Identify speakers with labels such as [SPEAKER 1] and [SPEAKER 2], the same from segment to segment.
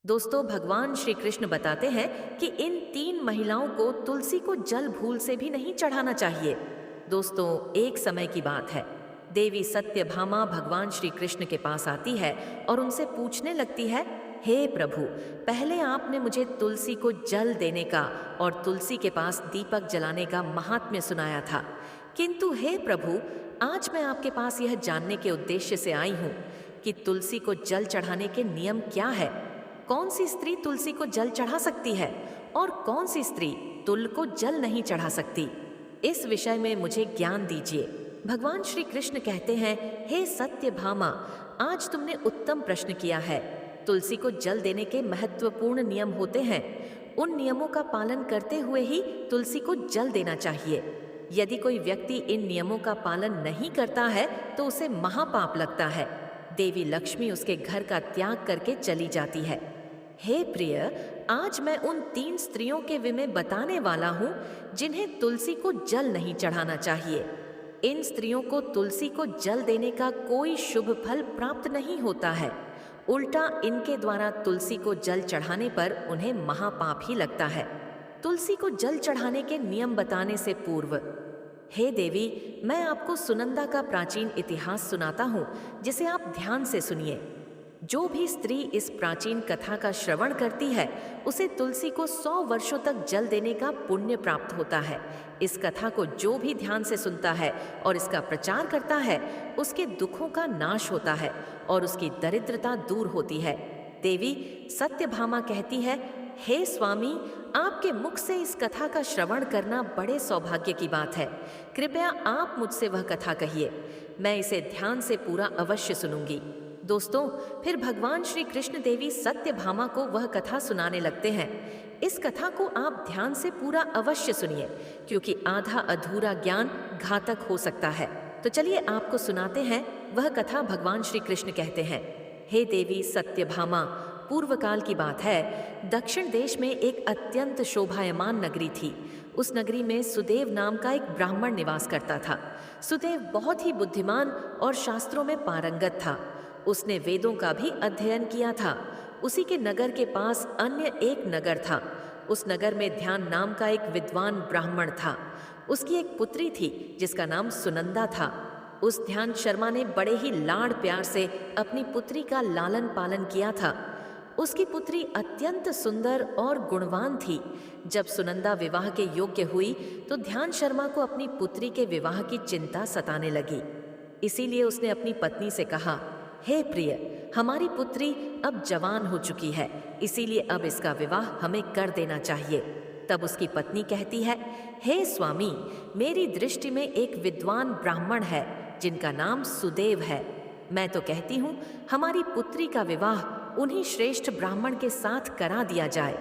[SPEAKER 1] दोस्तों, भगवान श्री कृष्ण बताते हैं कि इन तीन महिलाओं को तुलसी को जल भूल से भी नहीं चढ़ाना चाहिए। दोस्तों, एक समय की बात है। देवी सत्यभामा भगवान श्री कृष्ण के पास आती है और उनसे पूछने लगती है, हे प्रभु, पहले आपने मुझे तुलसी को जल देने का और तुलसी के पास दीपक जलाने का महात्म्य सुनाया था, किंतु हे प्रभु, आज मैं आपके पास यह जानने के उद्देश्य से आई हूँ कि तुलसी को जल चढ़ाने के नियम क्या है। कौन सी स्त्री तुलसी को जल चढ़ा सकती है और कौन सी स्त्री तुल को जल नहीं चढ़ा सकती, इस विषय में मुझे ज्ञान दीजिए। भगवान श्री कृष्ण कहते हैं, हे सत्यभामा, आज तुमने उत्तम प्रश्न किया है। तुलसी को जल देने के महत्वपूर्ण नियम होते हैं। उन नियमों का पालन करते हुए ही तुलसी को जल देना चाहिए। यदि कोई व्यक्ति इन नियमों का पालन नहीं करता है तो उसे महापाप लगता है। देवी लक्ष्मी उसके घर का त्याग करके चली जाती है। हे प्रिय, आज मैं उन तीन स्त्रियों के विषय बताने वाला हूँ जिन्हें तुलसी को जल नहीं चढ़ाना चाहिए। इन स्त्रियों को तुलसी को जल देने का कोई शुभ फल प्राप्त नहीं होता है। उल्टा इनके द्वारा तुलसी को जल चढ़ाने पर उन्हें महापाप ही लगता है। तुलसी को जल चढ़ाने के नियम बताने से पूर्व, हे देवी, मैं आपको सुनंदा का प्राचीन इतिहास सुनाता हूँ, जिसे आप ध्यान से सुनिए। जो भी स्त्री इस प्राचीन कथा का श्रवण करती है उसे तुलसी को 100 वर्षों तक जल देने का पुण्य प्राप्त होता है। इस कथा को जो भी ध्यान से सुनता है और इसका प्रचार करता है उसके दुखों का नाश होता है और उसकी दरिद्रता दूर होती है। देवी सत्यभामा कहती है, हे स्वामी, आपके मुख से इस कथा का श्रवण करना बड़े सौभाग्य की बात है। कृपया आप मुझसे वह कथा कहिए, मैं इसे ध्यान से पूरा अवश्य सुनूंगी। दोस्तों, फिर भगवान श्री कृष्ण देवी सत्यभामा को वह कथा सुनाने लगते हैं। इस कथा को आप ध्यान से पूरा अवश्य सुनिए, क्योंकि आधा अधूरा ज्ञान घातक हो सकता है। तो चलिए आपको सुनाते हैं वह कथा। भगवान श्री कृष्ण कहते हैं, हे देवी सत्यभामा, पूर्व काल की बात है। दक्षिण देश में एक अत्यंत शोभायमान नगरी थी। उस नगरी में सुदेव नाम का एक ब्राह्मण निवास करता था। सुदेव बहुत ही बुद्धिमान और शास्त्रों में पारंगत था। उसने वेदों का भी अध्ययन किया था। उसी के नगर के पास अन्य एक नगर था। उस नगर में ध्यान नाम का एक विद्वान ब्राह्मण था। उसकी एक पुत्री थी जिसका नाम सुनंदा था। उस ध्यान शर्मा ने बड़े ही लाड़ प्यार से अपनी पुत्री का लालन पालन किया था। उसकी पुत्री अत्यंत सुंदर और गुणवान थी। जब सुनंदा विवाह के योग्य हुई तो ध्यान शर्मा को अपनी पुत्री के विवाह की चिंता सताने लगी। इसीलिए उसने अपनी पत्नी से कहा, हे प्रिय, हमारी पुत्री अब जवान हो चुकी है, इसीलिए अब इसका विवाह हमें कर देना चाहिए। तब उसकी पत्नी कहती है, हे स्वामी, मेरी दृष्टि में एक विद्वान ब्राह्मण है जिनका नाम सुदेव है। मैं तो कहती हूँ हमारी पुत्री का विवाह उन्हीं श्रेष्ठ ब्राह्मण के साथ करा दिया जाए।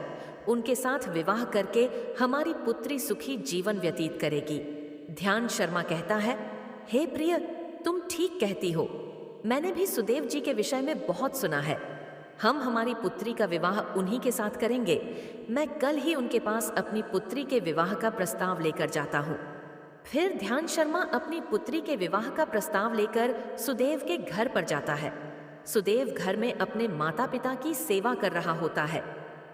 [SPEAKER 1] उनके साथ विवाह करके हमारी पुत्री सुखी जीवन व्यतीत करेगी। ध्यान शर्मा कहता है, हे प्रिय, तुम ठीक कहती हो। मैंने भी सुदेव जी के विषय में बहुत सुना है। हम हमारी पुत्री का विवाह उन्हीं के साथ करेंगे। मैं कल ही उनके पास अपनी पुत्री के विवाह का प्रस्ताव लेकर जाता हूँ। फिर ध्यान शर्मा अपनी पुत्री के विवाह का प्रस्ताव लेकर सुदेव के घर पर जाता है। सुदेव घर में अपने माता पिता की सेवा कर रहा होता है।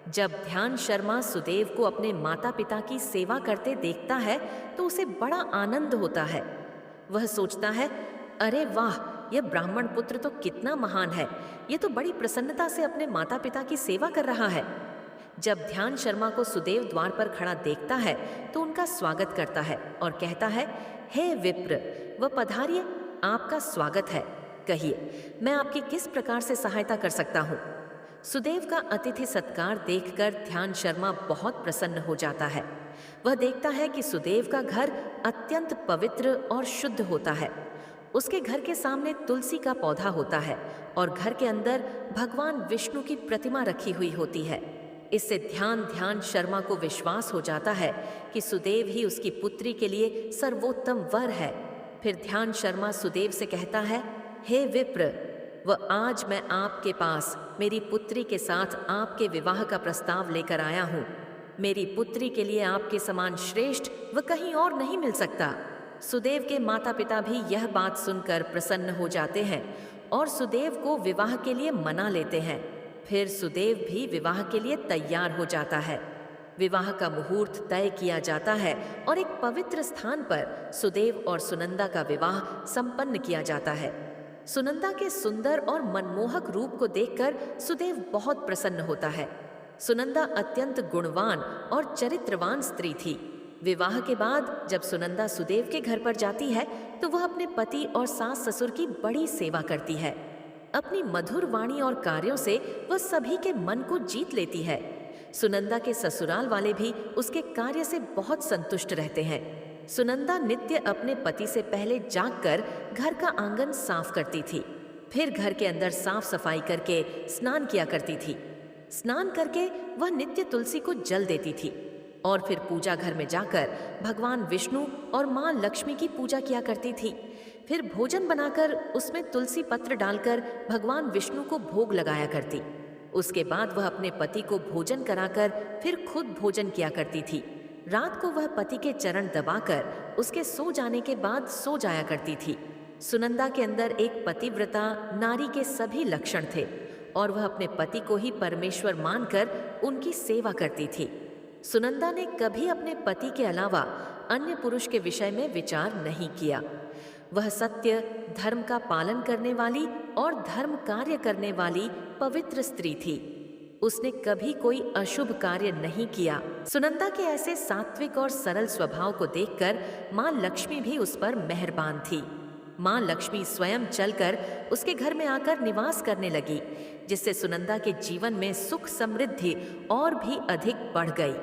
[SPEAKER 1] जब ध्यान शर्मा सुदेव को अपने माता पिता की सेवा करते देखता है तो उसे बड़ा आनंद होता है। वह सोचता है, अरे वाह, यह ब्राह्मण पुत्र तो कितना महान है। ये तो बड़ी प्रसन्नता से अपने माता पिता की सेवा कर रहा है। जब ध्यान शर्मा को सुदेव द्वार पर खड़ा देखता है तो उनका स्वागत करता है और कहता है, हे विप्र, वह पधारिए, आपका स्वागत है। कहिए, मैं आपकी किस प्रकार से सहायता कर सकता हूँ। सुदेव का अतिथि सत्कार देखकर ध्यान शर्मा बहुत प्रसन्न हो जाता है। वह देखता है कि सुदेव का घर अत्यंत पवित्र और शुद्ध होता है। उसके घर के सामने तुलसी का पौधा होता है और घर के अंदर भगवान विष्णु की प्रतिमा रखी हुई होती है। इससे ध्यान शर्मा को विश्वास हो जाता है कि सुदेव ही उसकी पुत्री के लिए सर्वोत्तम वर है। फिर ध्यान शर्मा सुदेव से कहता है, हे विप्र, वह आज मैं आपके पास मेरी पुत्री के साथ आपके विवाह का प्रस्ताव लेकर आया हूँ। मेरी पुत्री के लिए आपके समान श्रेष्ठ वह कहीं और नहीं मिल सकता। सुदेव के माता पिता भी यह बात सुनकर प्रसन्न हो जाते हैं और सुदेव को विवाह के लिए मना लेते हैं। फिर सुदेव भी विवाह के लिए तैयार हो जाता है। विवाह का मुहूर्त तय किया जाता है और एक पवित्र स्थान पर सुदेव और सुनंदा का विवाह संपन्न किया जाता है। सुनंदा के सुंदर और मनमोहक रूप को देखकर सुदेव बहुत प्रसन्न होता है। सुनंदा अत्यंत गुणवान और चरित्रवान स्त्री थी। विवाह के बाद जब सुनंदा सुदेव के घर पर जाती है तो वह अपने पति और सास ससुर की बड़ी सेवा करती है। अपनी मधुर वाणी और कार्यों से वह सभी के मन को जीत लेती है। सुनंदा के ससुराल वाले भी उसके कार्य से बहुत संतुष्ट रहते हैं। सुनंदा नित्य अपने पति से पहले जागकर घर का आंगन साफ करती थी, फिर घर के अंदर साफ सफाई करके स्नान किया करती थी। स्नान करके वह नित्य तुलसी को जल देती थी और फिर पूजा घर में जाकर भगवान विष्णु और माँ लक्ष्मी की पूजा किया करती थी। फिर भोजन बनाकर उसमें तुलसी पत्र डालकर भगवान विष्णु को भोग लगाया करती। उसके बाद वह अपने पति को भोजन कराकर फिर खुद भोजन किया करती थी। रात को वह पति के चरण दबाकर उसके सो जाने के बाद सो जाया करती थी। सुनंदा के अंदर एक पतिव्रता नारी के सभी लक्षण थे और वह अपने पति को ही परमेश्वर मानकर उनकी सेवा करती थी। सुनंदा ने कभी अपने पति के अलावा अन्य पुरुष के विषय में विचार नहीं किया। वह सत्य, धर्म का पालन करने वाली और धर्म कार्य करने वाली पवित्र स्त्री थी। उसने कभी कोई अशुभ कार्य नहीं किया। सुनंदा के ऐसे सात्विक और सरल स्वभाव को देखकर माँ लक्ष्मी भी उस पर मेहरबान थी। माँ लक्ष्मी स्वयं चलकर उसके घर में आकर निवास करने लगी, जिससे सुनंदा के जीवन में सुख समृद्धि और भी अधिक बढ़ गई।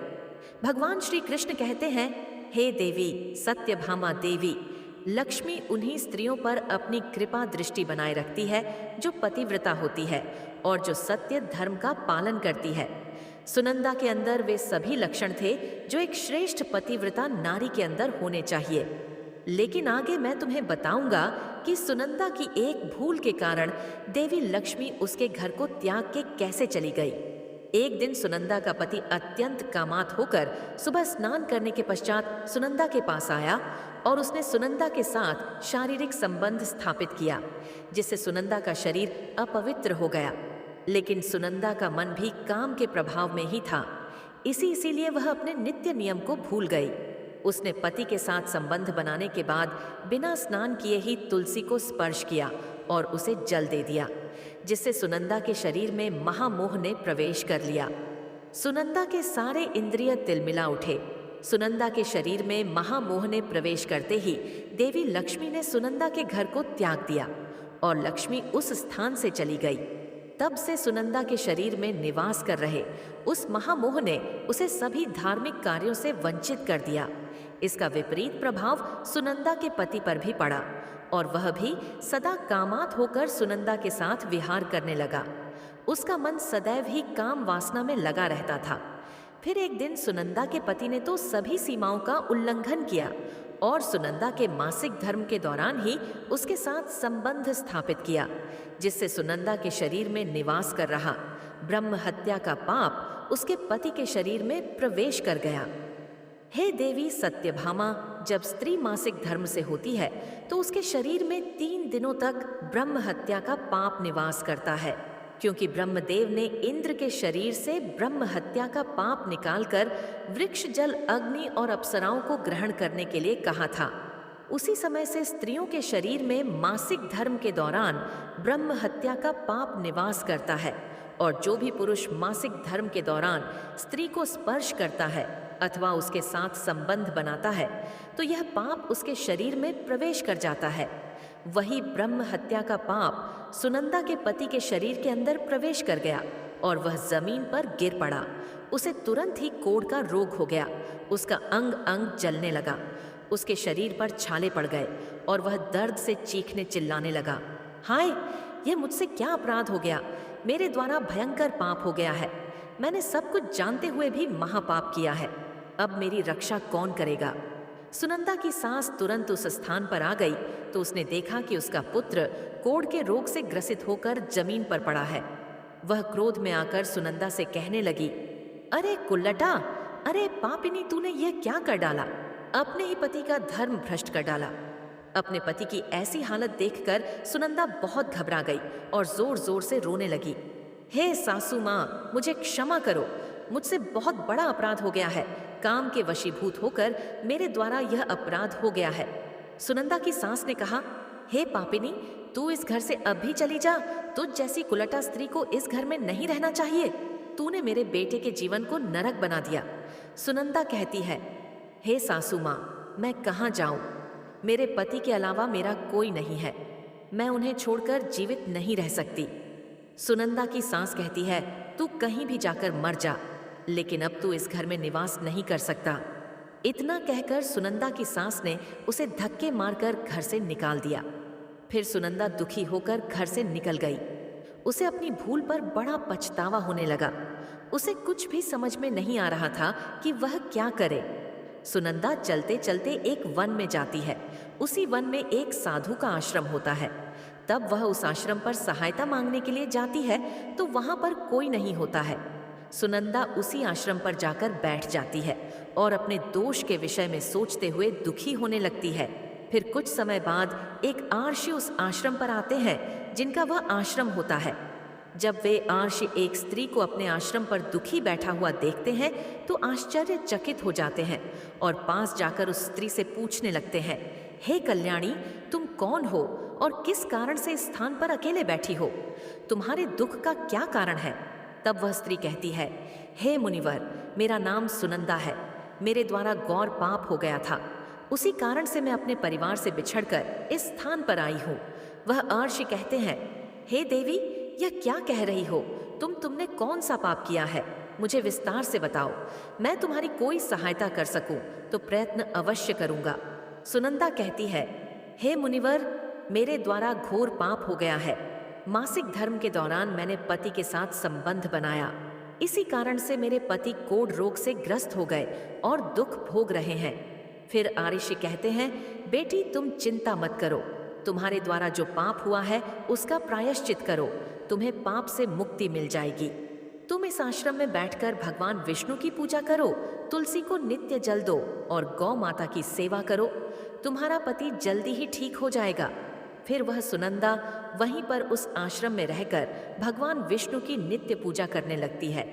[SPEAKER 1] भगवान श्री कृष्ण कहते हैं, हे देवी सत्यभामा देवी, लक्ष्मी उन्हीं स्त्रियों पर अपनी कृपा दृष्टि बनाए रखती है जो पतिव्रता होती है और जो सत्य धर्म का पालन करती है। सुनंदा के अंदर वे सभी लक्षण थे जो एक श्रेष्ठ पतिव्रता नारी के अंदर होने चाहिए। लेकिन आगे मैं तुम्हें बताऊंगा कि सुनंदा की एक भूल के कारण देवी लक्ष्मी उसके घर को त्याग के कैसे चली गई। एक दिन सुनंदा का पति अत्यंत कामात होकर सुबह स्नान करने के पश्चात सुनंदा के पास आया और उसने सुनंदा के साथ शारीरिक संबंध स्थापित किया, जिससे सुनंदा का शरीर अपवित्र हो गया। लेकिन सुनंदा का मन भी काम के प्रभाव में ही था। इसीलिए वह अपने नित्य नियम को भूल गई। उसने पति के साथ संबंध बनाने के बाद बिना स्नान किए ही तुलसी को स्पर्श किया और उसे जल दे दिया, जिससे सुनंदा के शरीर में महामोह ने प्रवेश कर लिया। सुनंदा के सारे इंद्रिय तिलमिला उठे। सुनंदा के शरीर में महामोह ने प्रवेश करते ही देवी लक्ष्मी ने सुनंदा के घर को त्याग दिया और लक्ष्मी उस स्थान से चली गई। तब से सुनंदा के शरीर में निवास कर रहे उस महामोह ने उसे सभी धार्मिक कार्यों से वंचित कर दिया। इसका विपरीत प्रभाव सुनंदा के पति पर भी पड़ा और वह भी सदा कामात होकर सुनंदा के साथ विहार करने लगा। उसका मन सदैव ही काम वासना में लगा रहता था। फिर एक दिन सुनंदा के पति ने तो सभी सीमाओं का उल्लंघन किया और सुनंदा के मासिक धर्म के दौरान ही उसके साथ संबंध स्थापित किया, जिससे सुनंदा के शरीर में निवास कर रहा ब्रह्म हत्या का पाप उसके पति के शरीर में प्रवेश कर गया। हे देवी सत्यभामा, जब स्त्री मासिक धर्म से होती है तो उसके शरीर में 3 दिनों तक ब्रह्म हत्या का पाप निवास करता है, क्योंकि ब्रह्मदेव ने इंद्र के शरीर से ब्रह्म हत्या का पाप निकालकर वृक्ष, जल, अग्नि और अप्सराओं को ग्रहण करने के लिए कहा था। उसी समय से स्त्रियों के शरीर में मासिक धर्म के दौरान ब्रह्म हत्या का पाप निवास करता है और जो भी पुरुष मासिक धर्म के दौरान स्त्री को स्पर्श करता है अथवा उसके साथ संबंध बनाता है तो यह पाप उसके शरीर में प्रवेश कर जाता है। वही ब्रह्म हत्या का पाप सुनंदा के पति के शरीर के अंदर प्रवेश कर गया और वह जमीन पर गिर पड़ा। उसे तुरंत ही कोढ़ का रोग हो गया। उसका अंग अंग जलने लगा। उसके शरीर पर छाले पड़ गए और वह दर्द से चीखने चिल्लाने लगा, हाय, यह मुझसे क्या अपराध हो गया। मेरे द्वारा भयंकर पाप हो गया है। मैंने सब कुछ जानते हुए भी महापाप किया है। अब मेरी रक्षा कौन करेगा। सुनंदा की सास तुरंत उस स्थान पर आ गई तो उसने देखा कि उसका पुत्र कोढ़ के रोग से ग्रसित होकर जमीन पर पड़ा है। वह क्रोध में आकर सुनंदा से कहने लगी, अरे कुल्लटा, अरे पापिनी, तूने यह क्या कर डाला। अपने ही पति का धर्म भ्रष्ट कर डाला। अपने पति की ऐसी हालत देखकर सुनंदा बहुत घबरा गई और जोर जोर से रोने लगी। हे सासू माँ, मुझे क्षमा करो, मुझसे बहुत बड़ा अपराध हो गया है। काम के वशीभूत होकर मेरे द्वारा यह अपराध हो गया है। सुनंदा की सास ने कहा, हे पापिनी, तू इस घर से अब भी चली जा। तुझ जैसी कुलटा स्त्री को इस घर में नहीं रहना चाहिए। तूने मेरे बेटे के जीवन को नरक बना दिया। सुनंदा कहती है, हे सासू माँ, मैं कहाँ जाऊं? मेरे पति के अलावा मेरा कोई नहीं है। मैं उन्हें छोड़कर जीवित नहीं रह सकती। सुनंदा की सास कहती है, तू कहीं भी जाकर मर जा, लेकिन अब तू इस घर में निवास नहीं कर सकता। इतना कहकर सुनंदा की सास ने उसे धक्के मारकर घर से निकाल दिया। फिर सुनंदा दुखी होकर घर से निकल गई। उसे अपनी भूल पर बड़ा पछतावा होने लगा। उसे कुछ भी समझ में नहीं आ रहा था कि वह क्या करे। सुनंदा चलते चलते एक वन में जाती है। उसी वन में एक साधु का आश्रम होता है। तब वह उस आश्रम पर सहायता मांगने के लिए जाती है तो वहां पर कोई नहीं होता है। सुनंदा उसी आश्रम पर जाकर बैठ जाती है और अपने दोष के विषय में सोचते हुए दुखी होने लगती है। फिर कुछ समय बाद एक आर्षि उस आश्रम पर आते हैं जिनका वह आश्रम होता है। जब वे आर्षि एक स्त्री को अपने आश्रम पर दुखी बैठा हुआ देखते हैं तो आश्चर्यचकित हो जाते हैं और पास जाकर उस स्त्री से पूछने लगते हैं, हे कल्याणी, तुम कौन हो और किस कारण से इस स्थान पर अकेले बैठी हो? तुम्हारे दुख का क्या कारण है? तब वह स्त्री कहती है, हे मुनिवर, मेरा नाम सुनंदा है। मेरे द्वारा गौर पाप हो गया था। उसी कारण से मैं अपने परिवार से बिछड़कर इस स्थान पर आई हूँ। वह आर्षि कहते हैं, हे देवी, यह क्या कह रही हो? तुमने कौन सा पाप किया है? मुझे विस्तार से बताओ। मैं तुम्हारी कोई सहायता कर सकूं तो प्रयत्न अवश्य करूंगा। सुनंदा कहती है, हे मुनिवर, मेरे द्वारा घोर पाप हो गया है। मासिक धर्म के दौरान मैंने पति के साथ संबंध बनाया। इसी कारण से मेरे पति कोढ़ रोग से ग्रस्त हो गए और दुख भोग रहे हैं। फिर आर्षि कहते हैं, बेटी, तुम चिंता मत करो। तुम्हारे द्वारा जो पाप हुआ है उसका प्रायश्चित करो। तुम्हें पाप से मुक्ति मिल जाएगी। तुम इस आश्रम में बैठकर भगवान विष्णु की पूजा करो, तुलसी को नित्य जल दो और गौ माता की सेवा करो। तुम्हारा पति जल्दी ही ठीक हो जाएगा। फिर वह सुनंदा वहीं पर उस आश्रम में रहकर भगवान विष्णु की नित्य पूजा करने लगती है।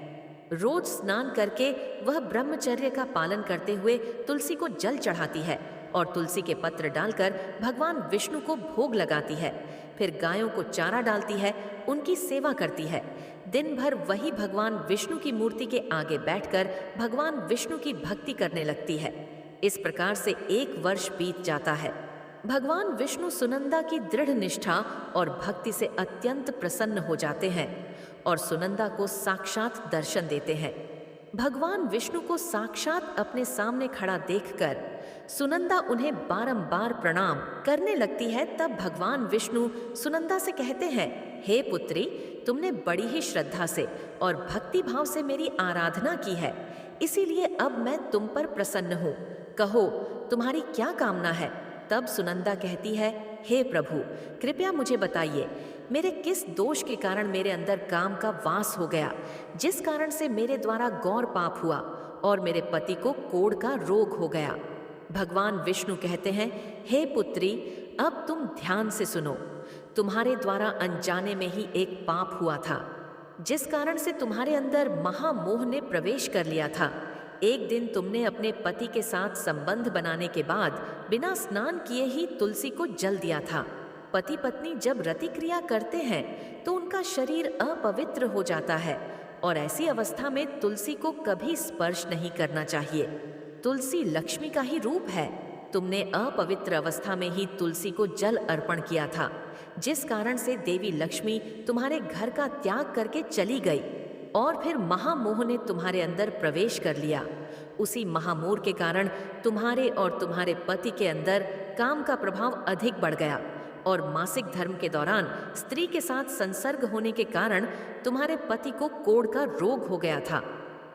[SPEAKER 1] रोज स्नान करके वह ब्रह्मचर्य का पालन करते हुए तुलसी को जल चढ़ाती है और तुलसी के पत्र डालकर भगवान विष्णु को भोग लगाती है। फिर गायों को चारा डालती है, उनकी सेवा करती है। दिन भर वही भगवान विष्णु की मूर्ति के आगे बैठकर भगवान विष्णु की भक्ति करने लगती है। इस प्रकार से 1 वर्ष बीत जाता है। भगवान विष्णु सुनंदा की दृढ़ निष्ठा और भक्ति से अत्यंत प्रसन्न हो जाते हैं और सुनंदा को साक्षात दर्शन देते हैं। भगवान विष्णु को साक्षात अपने सामने खड़ा देखकर सुनंदा उन्हें बारंबार प्रणाम करने लगती है। तब भगवान विष्णु सुनंदा से कहते हैं, हे पुत्री, तुमने बड़ी ही श्रद्धा से और भक्ति भाव से मेरी आराधना की है, इसीलिए अब मैं तुम पर प्रसन्न हूँ। कहो, तुम्हारी क्या कामना है? तब सुनंदा कहती है, हे प्रभु, कृपया मुझे बताइए, मेरे किस दोष के कारण मेरे अंदर काम का वास हो गया, जिस कारण से मेरे द्वारा गौर पाप हुआ और मेरे पति को कोढ़ का रोग हो गया। भगवान विष्णु कहते हैं, हे पुत्री, अब तुम ध्यान से सुनो। तुम्हारे द्वारा अनजाने में ही एक पाप हुआ था, जिस कारण से तुम्हारे अंदर महामोह ने प्रवेश कर लिया था। एक दिन तुमने अपने पति के साथ संबंध बनाने के बाद बिना स्नान किए ही तुलसी को जल दिया था। पति पत्नी जब रति क्रिया करते हैं तो उनका शरीर अपवित्र हो जाता है और ऐसी अवस्था में तुलसी को कभी स्पर्श नहीं करना चाहिए। तुलसी लक्ष्मी का ही रूप है। तुमने अपवित्र अवस्था में ही तुलसी को जल अर्पण किया था, जिस कारण से देवी लक्ष्मी तुम्हारे घर का त्याग करके चली गई और फिर महामोह ने तुम्हारे अंदर प्रवेश कर लिया। उसी महामोह के कारण तुम्हारे और तुम्हारे पति के अंदर काम का प्रभाव अधिक बढ़ गया और मासिक धर्म के दौरान स्त्री के साथ संसर्ग होने के कारण तुम्हारे पति को कोढ़ का रोग हो गया था।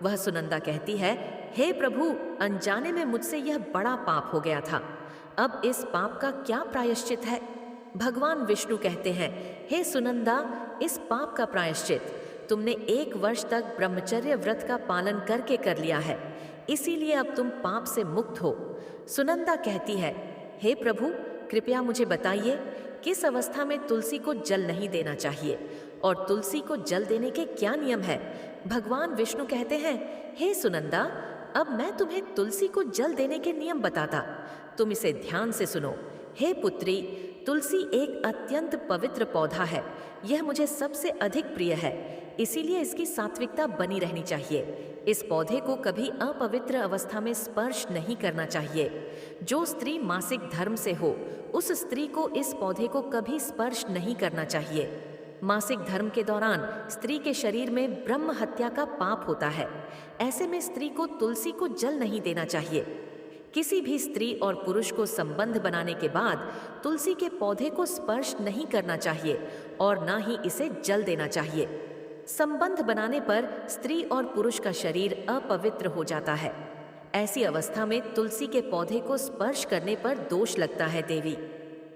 [SPEAKER 1] वह सुनंदा कहती है, हे प्रभु, अनजाने में मुझसे यह बड़ा पाप हो गया था। अब इस पाप का क्या प्रायश्चित है? भगवान विष्णु कहते हैं, हे सुनंदा, इस पाप का प्रायश्चित तुमने 1 वर्ष तक ब्रह्मचर्य व्रत का पालन करके कर लिया है, इसीलिए अब तुम पाप से मुक्त हो। सुनंदा कहती है, हे प्रभु, कृपया मुझे बताइए, किस अवस्था में तुलसी को जल नहीं देना चाहिए और तुलसी को जल देने के क्या नियम है? भगवान विष्णु कहते हैं, हे सुनंदा, अब मैं तुम्हें तुलसी को जल देने के नियम बताता, तुम इसे ध्यान से सुनो। हे पुत्री, तुलसी एक अत्यंत पवित्र पौधा है। यह मुझे सबसे अधिक प्रिय है, इसीलिए इसकी सात्विकता बनी रहनी चाहिए। इस पौधे को कभी अपवित्र अवस्था में स्पर्श नहीं करना चाहिए। जो स्त्री मासिक धर्म से हो, उस स्त्री को इस पौधे को कभी स्पर्श नहीं करना चाहिए। मासिक धर्म के दौरान स्त्री के शरीर में ब्रह्म हत्या का पाप होता है। ऐसे में स्त्री को तुलसी को जल नहीं देना चाहिए। किसी भी स्त्री और पुरुष को संबंध बनाने के बाद तुलसी के पौधे को स्पर्श नहीं करना चाहिए और ना ही इसे जल देना चाहिए। संबंध बनाने पर स्त्री और पुरुष का शरीर अपवित्र हो जाता है। ऐसी अवस्था में तुलसी के पौधे को स्पर्श करने पर दोष लगता है। देवी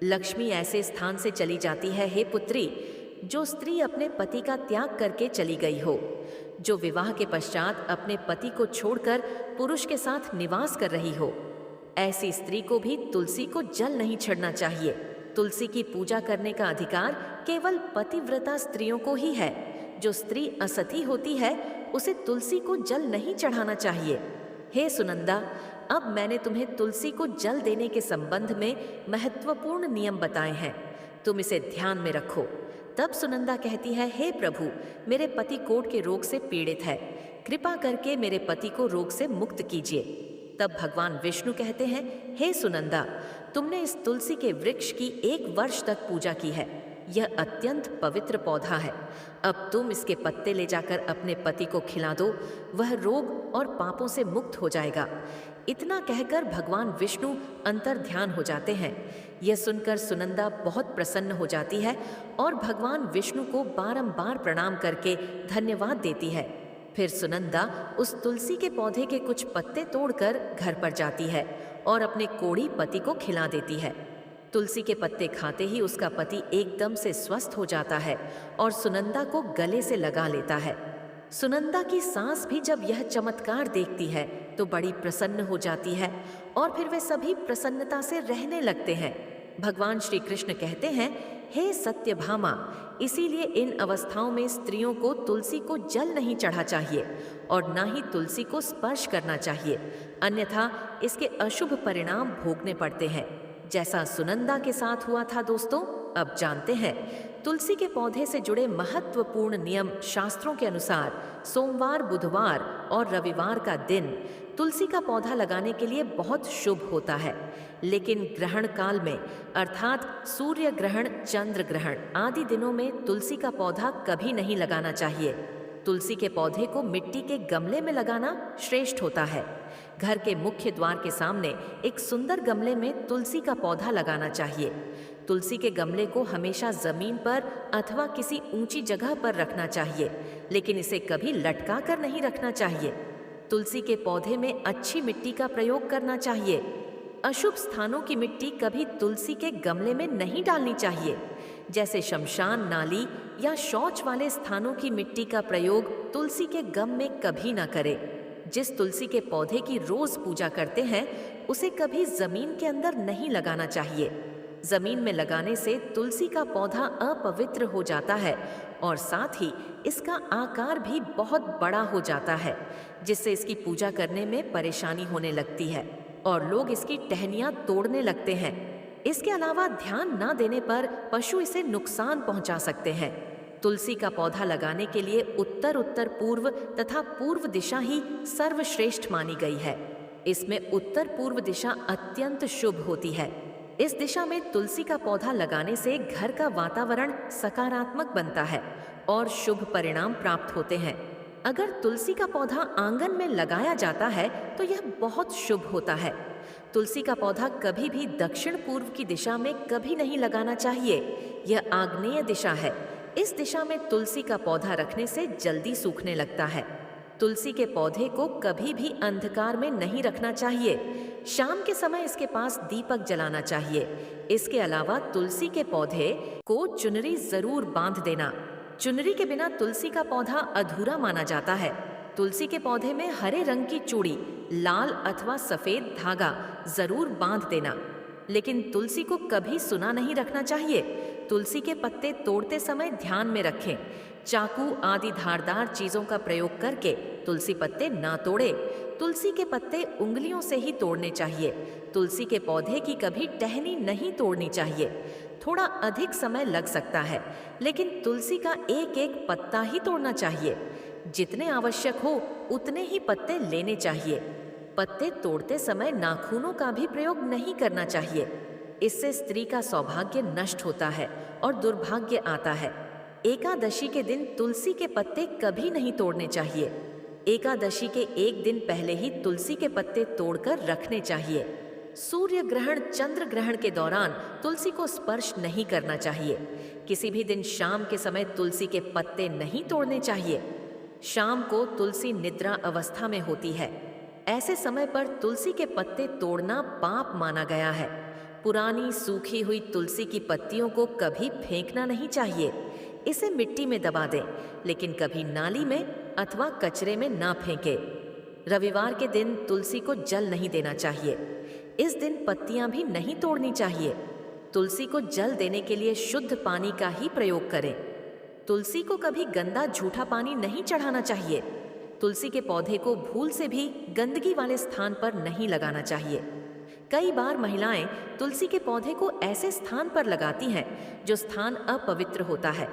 [SPEAKER 1] लक्ष्मी ऐसे स्थान से चली जाती है, हे पुत्री, जो स्त्री अपने पति का त्याग करके चली गई हो, जो विवाह के पश्चात अपने पति को छोड़कर पुरुष के साथ निवास कर रही हो। ऐसी स्त्री को भी तुलसी को जल नहीं छिड़ना चाहिए। तुलसी की पूजा करने का अधिकार केवल पतिव्रता स्त्रियों को ही है। जो स्त्री असती होती है, उसे तुलसी को जल नहीं चढ़ाना चाहिए। हे सुनंदा, अब मैंने तुम्हें तुलसी को जल देने के संबंध में महत्वपूर्ण नियम बताए हैं, तुम इसे ध्यान में रखो। तब सुनंदा कहती है, हे प्रभु, मेरे पति कोढ़ के रोग से पीड़ित है, कृपा करके मेरे पति को रोग से मुक्त कीजिए। तब भगवान विष्णु कहते हैं, हे सुनंदा, तुमने इस तुलसी के वृक्ष की 1 वर्ष तक पूजा की है। यह अत्यंत पवित्र पौधा है। अब तुम इसके पत्ते ले जाकर अपने पति को खिला दो, वह रोग और पापों से मुक्त हो जाएगा। इतना कहकर भगवान विष्णु अंतर ध्यान हो जाते हैं। यह सुनकर सुनंदा बहुत प्रसन्न हो जाती है और भगवान विष्णु को बारंबार प्रणाम करके धन्यवाद देती है। फिर सुनंदा उस तुलसी के पौधे के कुछ पत्ते तोड़कर घर पर जाती है और अपने कोढ़ी पति को खिला देती है। तुलसी के पत्ते खाते ही उसका पति एकदम से स्वस्थ हो जाता है और सुनंदा को गले से लगा लेता है। सुनंदा की सास भी जब यह चमत्कार देखती है तो बड़ी प्रसन्न हो जाती है और फिर वे सभी प्रसन्नता से रहने लगते हैं। भगवान श्री कृष्ण कहते हैं, हे सत्यभामा, इसीलिए इन अवस्थाओं में स्त्रियों को तुलसी को जल नहीं चढ़ा चाहिए और ना ही तुलसी को स्पर्श करना चाहिए, अन्यथा इसके अशुभ परिणाम भोगने पड़ते हैं, जैसा सुनंदा के साथ हुआ था। दोस्तों, अब जानते हैं तुलसी के पौधे से जुड़े महत्वपूर्ण नियम। शास्त्रों के अनुसार सोमवार, बुधवार और रविवार का दिन तुलसी का पौधा लगाने के लिए बहुत शुभ होता है, लेकिन ग्रहण काल में अर्थात सूर्य ग्रहण, चंद्र ग्रहण आदि दिनों में तुलसी का पौधा कभी नहीं लगाना चाहिए। तुलसी के पौधे को मिट्टी के गमले में लगाना श्रेष्ठ होता है। घर के मुख्य द्वार के सामने एक सुंदर गमले में तुलसी का पौधा लगाना चाहिए। तुलसी के गमले को हमेशा जमीन पर अथवा किसी ऊंची जगह पर रखना चाहिए, लेकिन इसे कभी लटका कर नहीं रखना चाहिए। तुलसी के पौधे में अच्छी मिट्टी का प्रयोग करना चाहिए। अशुभ स्थानों की मिट्टी कभी तुलसी के गमले में नहीं डालनी चाहिए, जैसे शमशान, नाली या शौच वाले स्थानों की मिट्टी का प्रयोग तुलसी के गम में कभी ना करें। जिस तुलसी के पौधे की रोज पूजा करते हैं, उसे कभी जमीन के अंदर नहीं लगाना चाहिए। जमीन में लगाने से तुलसी का पौधा अपवित्र हो जाता है और साथ ही इसका आकार भी बहुत बड़ा हो जाता है, जिससे इसकी पूजा करने में परेशानी होने लगती है और लोग इसकी टहनियां तोड़ने लगते हैं। इसके अलावा ध्यान न देने पर पशु इसे नुकसान पहुंचा सकते हैं। तुलसी का पौधा लगाने के लिए उत्तर, उत्तर पूर्व तथा पूर्व दिशा ही सर्वश्रेष्ठ मानी गई है। इसमें उत्तर पूर्व दिशा अत्यंत शुभ होती है। इस दिशा में तुलसी का पौधा लगाने से घर का वातावरण सकारात्मक बनता है और शुभ परिणाम प्राप्त होते हैं। अगर तुलसी का पौधा आंगन में लगाया जाता है तो यह बहुत शुभ होता है। तुलसी का पौधा कभी भी दक्षिण पूर्व की दिशा में कभी नहीं लगाना चाहिए। यह आग्नेय दिशा है। इस दिशा में तुलसी का पौधा रखने से जल्दी सूखने लगता है। तुलसी के पौधे को कभी भी अंधकार में नहीं रखना चाहिए। शाम के समय इसके पास दीपक जलाना चाहिए। इसके अलावा तुलसी के पौधे को चुनरी जरूर बांध देना। चुनरी के बिना तुलसी का पौधा अधूरा माना जाता है। तुलसी के पौधे में हरे रंग की चूड़ी, लाल अथवा सफेद धागा जरूर बांध देना। लेकिन तुलसी को कभी सुना नहीं रखना चाहिए। तुलसी के पत्ते तोड़ते समय ध्यान में रखें। चाकू आदि धारदार चीजों का प्रयोग करके तुलसी पत्ते ना तोड़े। तुलसी के पत्ते उंगलियों से ही तोड़ने चाहिए। तुलसी के पौधे की कभी टहनी नहीं तोड़नी चाहिए। थोड़ा अधिक समय लग सकता है, लेकिन तुलसी का एक एक पत्ता ही तोड़ना चाहिए। जितने आवश्यक हो उतने ही पत्ते लेने चाहिए। पत्ते तोड़ते समय नाखूनों का भी प्रयोग नहीं करना चाहिए। इससे स्त्री का सौभाग्य नष्ट होता है और दुर्भाग्य आता है। एकादशी के दिन तुलसी के पत्ते कभी नहीं तोड़ने चाहिए। एकादशी के एक दिन पहले ही तुलसी के पत्ते तोड़कर रखने चाहिए। सूर्य ग्रहण, चंद्र ग्रहण के दौरान तुलसी को स्पर्श नहीं करना चाहिए। किसी भी दिन शाम के समय तुलसी के पत्ते नहीं तोड़ने चाहिए। शाम को तुलसी निद्रा अवस्था में होती है। ऐसे समय पर तुलसी के पत्ते तोड़ना पाप माना गया है। पुरानी सूखी हुई तुलसी की पत्तियों को कभी फेंकना नहीं चाहिए। इसे मिट्टी में दबा दें, लेकिन कभी नाली में अथवा कचरे में ना फेंके। रविवार के दिन तुलसी को जल नहीं देना चाहिए। इस दिन पत्तियां भी नहीं तोड़नी चाहिए। तुलसी को जल देने के लिए शुद्ध पानी का ही प्रयोग करें। तुलसी को कभी गंदा झूठा पानी नहीं चढ़ाना चाहिए। तुलसी के पौधे को भूल से भी गंदगी वाले स्थान पर नहीं लगाना चाहिए। कई बार महिलाएं तुलसी के पौधे को ऐसे स्थान पर लगाती हैं जो स्थान अपवित्र होता है,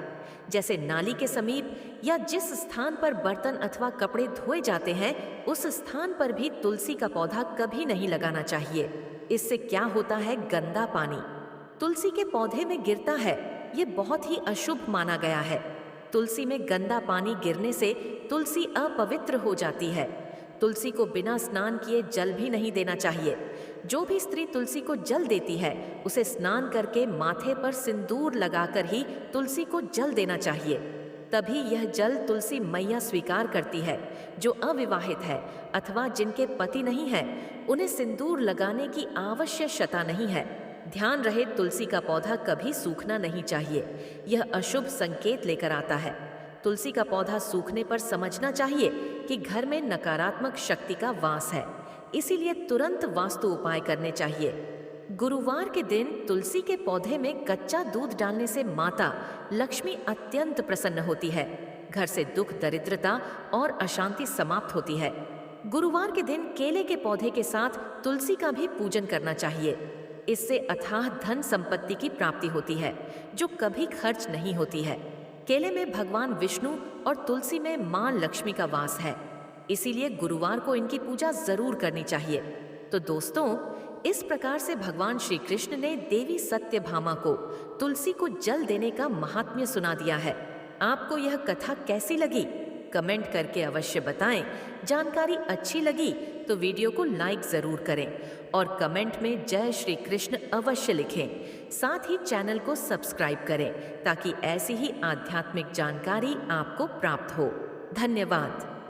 [SPEAKER 1] जैसे नाली के समीप, या जिस स्थान पर बर्तन अथवा कपड़े धोए जाते हैं उस स्थान पर भी तुलसी का पौधा कभी नहीं लगाना चाहिए। इससे क्या होता है, गंदा पानी तुलसी के पौधे में गिरता है। ये बहुत ही अशुभ माना गया है। तुलसी में गंदा पानी गिरने से तुलसी अपवित्र हो जाती है। तुलसी को बिना स्नान किए जल भी नहीं देना चाहिए। जो भी स्त्री तुलसी को जल देती है उसे स्नान करके माथे पर सिंदूर लगाकर ही तुलसी को जल देना चाहिए। तभी यह जल तुलसी मैया स्वीकार करती है। जो अविवाहित है अथवा जिनके पति नहीं है, उन्हें सिंदूर लगाने की आवश्यकता नहीं है। ध्यान रहे, तुलसी का पौधा कभी सूखना नहीं चाहिए। यह अशुभ संकेत लेकर आता है। तुलसी का पौधा सूखने पर समझना चाहिए कि घर में नकारात्मक शक्ति का वास है। इसीलिए तुरंत वास्तु उपाय करने चाहिए। गुरुवार के दिन तुलसी के पौधे में कच्चा दूध डालने से माता लक्ष्मी अत्यंत प्रसन्न होती है। घर से दुख, दरिद्रता और अशांति समाप्त होती है। गुरुवार के दिन केले के पौधे के साथ तुलसी का भी पूजन करना चाहिए। इससे अथाह धन संपत्ति की प्राप्ति होती है जो कभी खर्च नहीं होती है। केले में भगवान विष्णु और तुलसी में मां लक्ष्मी का वास है। इसीलिए गुरुवार को इनकी पूजा जरूर करनी चाहिए। तो दोस्तों, इस प्रकार से भगवान श्री कृष्ण ने देवी सत्यभामा को तुलसी को जल देने का महात्म्य सुना दिया है। आपको यह कथा कैसी लगी? कमेंट करके अवश्य बताएं। जानकारी अच्छी लगी तो वीडियो को लाइक जरूर करें और कमेंट में जय श्री कृष्ण अवश्य लिखें। साथ ही चैनल को सब्सक्राइब करें ताकि ऐसी ही आध्यात्मिक जानकारी आपको प्राप्त हो। धन्यवाद।